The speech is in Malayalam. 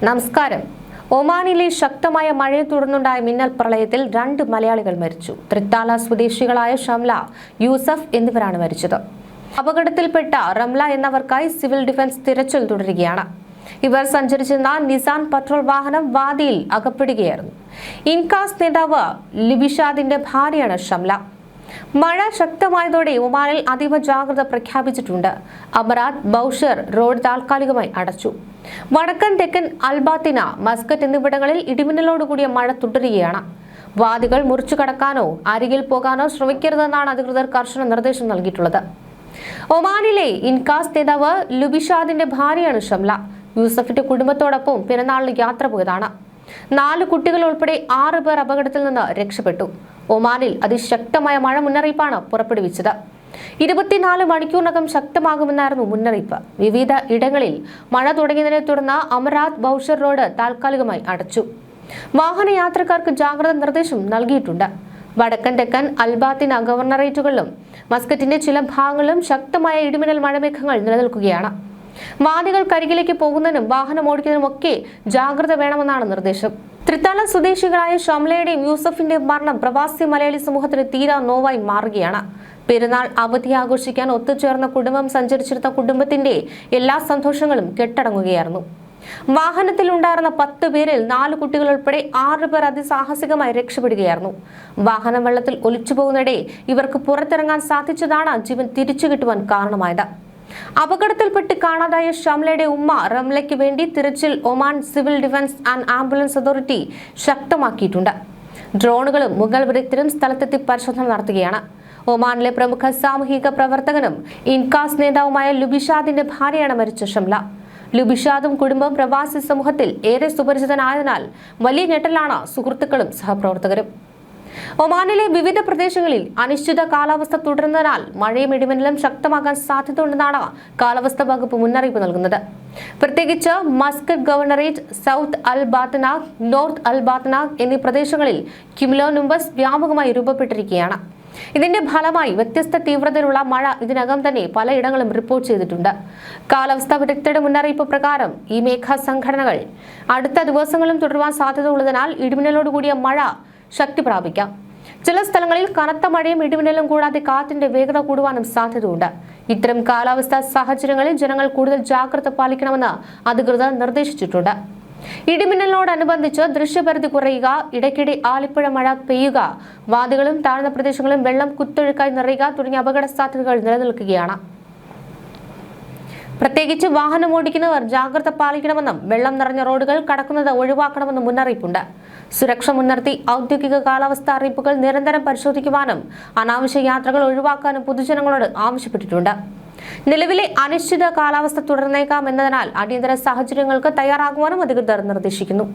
നമസ്കാരം. ഒമാനിലെ ശക്തമായ മഴയെ തുടർന്നുണ്ടായ മിന്നൽ പ്രളയത്തിൽ 2 മലയാളികൾ മരിച്ചു. തൃത്താല സ്വദേശികളായ ഷംല, യൂസഫ് എന്നിവരാണ് മരിച്ചത്. അപകടത്തിൽപ്പെട്ട റംല എന്നവർക്കായി സിവിൽ ഡിഫൻസ് തിരച്ചിൽ തുടരുകയാണ്. ഇവർ സഞ്ചരിച്ചിരുന്ന നിസാൻ പട്രോൾ വാഹനം വാദിയിൽ അകപ്പെടുകയായിരുന്നു. ഇൻകാസ് നേതാവ് ലിബിഷാദിന്റെ ഭാര്യയാണ് ഷംല. മഴ ശക്തമായതോടെ ഒമാനിൽ അതീവ ജാഗ്രത പ്രഖ്യാപിച്ചിട്ടുണ്ട്. അമറാത്ത് ബൌഷർ റോഡ് താൽക്കാലികമായി അടച്ചു. വടക്കൻ തെക്കൻ അൽബാത്തിന, മസ്കറ്റ് എന്നിവിടങ്ങളിൽ ഇടിമിന്നലോടുകൂടിയ മഴ തുടരുകയാണ്. വാദികൾ മുറിച്ചു കടക്കാനോ അരികിൽ പോകാനോ ശ്രമിക്കരുതെന്നാണ് അധികൃതർ കർശന നിർദ്ദേശം നൽകിയിട്ടുള്ളത്. ഒമാനിലെ ഇൻകാസ് നേതാവ് ലുബിഷാദിന്റെ ഭാര്യയാണ് ഷംല. യൂസഫിന്റെ കുടുംബത്തോടൊപ്പം പെരുന്നാളിന് യാത്ര പോയതാണ്. 4 കുട്ടികൾ ഉൾപ്പെടെ 6 പേർ അപകടത്തിൽ നിന്ന് രക്ഷപ്പെട്ടു. ഒമാനിൽ അതിശക്തമായ മഴ മുന്നറിയിപ്പാണ് പുറപ്പെടുവിച്ചത്. 24 മണിക്കൂറിനകം ശക്തമാകുമെന്നായിരുന്നു മുന്നറിയിപ്പ്. വിവിധ ഇടങ്ങളിൽ മഴ തുടങ്ങിയതിനെ തുടർന്ന് അമറാത്ത് ബൌഷർ റോഡ് താൽക്കാലികമായി അടച്ചു. വാഹനയാത്രക്കാർക്ക് ജാഗ്രതാ നിർദ്ദേശം നൽകിയിട്ടുണ്ട്. വടക്കൻ തെക്കൻ അൽബാത്തിന ഗവർണറേറ്റുകളിലും മസ്കറ്റിന്റെ ചില ഭാഗങ്ങളിലും ശക്തമായ ഇടിമിന്നൽ മഴമേഘങ്ങൾ നിലനിൽക്കുകയാണ്. വാദികൾക്കരികിലേക്ക് പോകുന്നതിനും വാഹനം ഓടിക്കുന്നതിനും ഒക്കെ ജാഗ്രത വേണമെന്നാണ് നിർദ്ദേശം. തൃത്താല സ്വദേശികളായ ഷംലയുടെയും യൂസഫിന്റെയും മരണം പ്രവാസി മലയാളി സമൂഹത്തിന് തീരാ നോവായി മാറുകയാണ്. പെരുന്നാൾ അവധി ആഘോഷിക്കാൻ ഒത്തുചേർന്ന കുടുംബം സഞ്ചരിച്ചിരുന്ന കുടുംബത്തിന്റെ എല്ലാ സന്തോഷങ്ങളും കെട്ടടങ്ങുകയായിരുന്നു. വാഹനത്തിലുണ്ടായിരുന്ന 10 പേരിൽ 4 കുട്ടികൾ ഉൾപ്പെടെ 6 പേർ അതിസാഹസികമായി രക്ഷപ്പെടുകയായിരുന്നു. വാഹനം വെള്ളത്തിൽ ഒലിച്ചു പോകുന്നിടെ ഇവർക്ക് പുറത്തിറങ്ങാൻ സാധിച്ചതാണ് ജീവൻ തിരിച്ചു കിട്ടുവാൻ കാരണമായത്. അപകടത്തിൽപ്പെട്ട് കാണാതായ ഷംലയുടെ ഉമ്മ റംലയ്ക്ക് വേണ്ടി തിരച്ചിൽ Oman civil defence and ambulance authority ശക്തമാക്കിയിട്ടുണ്ട്. ഡ്രോണുകളും മുഗൾ വിദഗ്ധരും സ്ഥലത്തെത്തി പരിശോധന നടത്തുകയാണ്. ഒമാനിലെ പ്രമുഖ സാമൂഹിക പ്രവർത്തകനും ഇൻകാസ് നേതാവുമായ ലുബിഷാദിന്റെ ഭാര്യയാണ് മരിച്ച ഷംല. ലുബിഷാദും കുടുംബം പ്രവാസി സമൂഹത്തിൽ ഏറെ സുപരിചിതനായതിനാൽ വലിയ ഞെട്ടലാണ് സുഹൃത്തുക്കളും സഹപ്രവർത്തകരും. ഒമാനിലെ വിവിധ പ്രദേശങ്ങളിൽ അനിശ്ചിത കാലാവസ്ഥ തുടരുന്നതിനാൽ മഴയും ഇടിമിന്നലും ശക്തമാകാൻ സാധ്യതയുണ്ടെന്നാണ് കാലാവസ്ഥാ വകുപ്പ് മുന്നറിയിപ്പ് നൽകുന്നത്. പ്രത്യേകിച്ച് മസ്കറ്റ് ഗവർണറേറ്റ്, സൗത്ത് അൽ ബാത്തന, നോർത്ത് അൽ ബാത്തന എന്നീ പ്രദേശങ്ങളിൽ ക്യുമുലോനിംബസ് വ്യാപകമായി രൂപപ്പെട്ടിരിക്കുകയാണ്. ഇതിന്റെ ഫലമായി വ്യത്യസ്ത തീവ്രതയിലുള്ള മഴ ഇതിനകം തന്നെ പലയിടങ്ങളും റിപ്പോർട്ട് ചെയ്തിട്ടുണ്ട്. കാലാവസ്ഥാ വിദഗ്ധരുടെ മുന്നറിയിപ്പ് പ്രകാരം ഈ മേഖലാ സംഘടനകൾ അടുത്ത ദിവസങ്ങളും തുടരുവാൻ സാധ്യതയുള്ളതിനാൽ ഇടിമിന്നലോടുകൂടിയ മഴ ശക്തി പ്രാപിക്കാം. ചില സ്ഥലങ്ങളിൽ കനത്ത മഴയും ഇടിമിന്നലും കൂടാതെ കാറ്റിന്റെ വേഗത കൂടുവാനും സാധ്യതയുണ്ട്. ഇത്തരം കാലാവസ്ഥാ സാഹചര്യങ്ങളിൽ ജനങ്ങൾ കൂടുതൽ ജാഗ്രത പാലിക്കണമെന്ന് അധികൃതർ നിർദ്ദേശിച്ചിട്ടുണ്ട്. ഇടിമിന്നലിനോടനുബന്ധിച്ച് ദൃശ്യപരിധി കുറയുക, ഇടയ്ക്കിടെ ആലിപ്പുഴ മഴ പെയ്യുക, വാദികളും താഴ്ന്ന പ്രദേശങ്ങളും വെള്ളം കുത്തൊഴുക്കായി നിറയുക തുടങ്ങിയ അപകട സാധ്യതകൾ നിലനിൽക്കുകയാണ്. പ്രത്യേകിച്ച് വാഹനം ഓടിക്കുന്നവർ ജാഗ്രത പാലിക്കണമെന്നും വെള്ളം നിറഞ്ഞ റോഡുകൾ കടക്കുന്നത് ഒഴിവാക്കണമെന്നും മുന്നറിയിപ്പുണ്ട്. സുരക്ഷ മുൻനിർത്തി ഔദ്യോഗിക കാലാവസ്ഥാ അറിയിപ്പുകൾ നിരന്തരം പരിശോധിക്കുവാനും അനാവശ്യ യാത്രകൾ ഒഴിവാക്കാനും പൊതുജനങ്ങളോട് ആവശ്യപ്പെട്ടിട്ടുണ്ട്. നിലവിലെ അനിശ്ചിത കാലാവസ്ഥ തുടർന്നേക്കാം എന്നതിനാൽ അടിയന്തര സാഹചര്യങ്ങൾക്ക് തയ്യാറാകുവാനും അധികൃതർ നിർദ്ദേശിക്കുന്നു.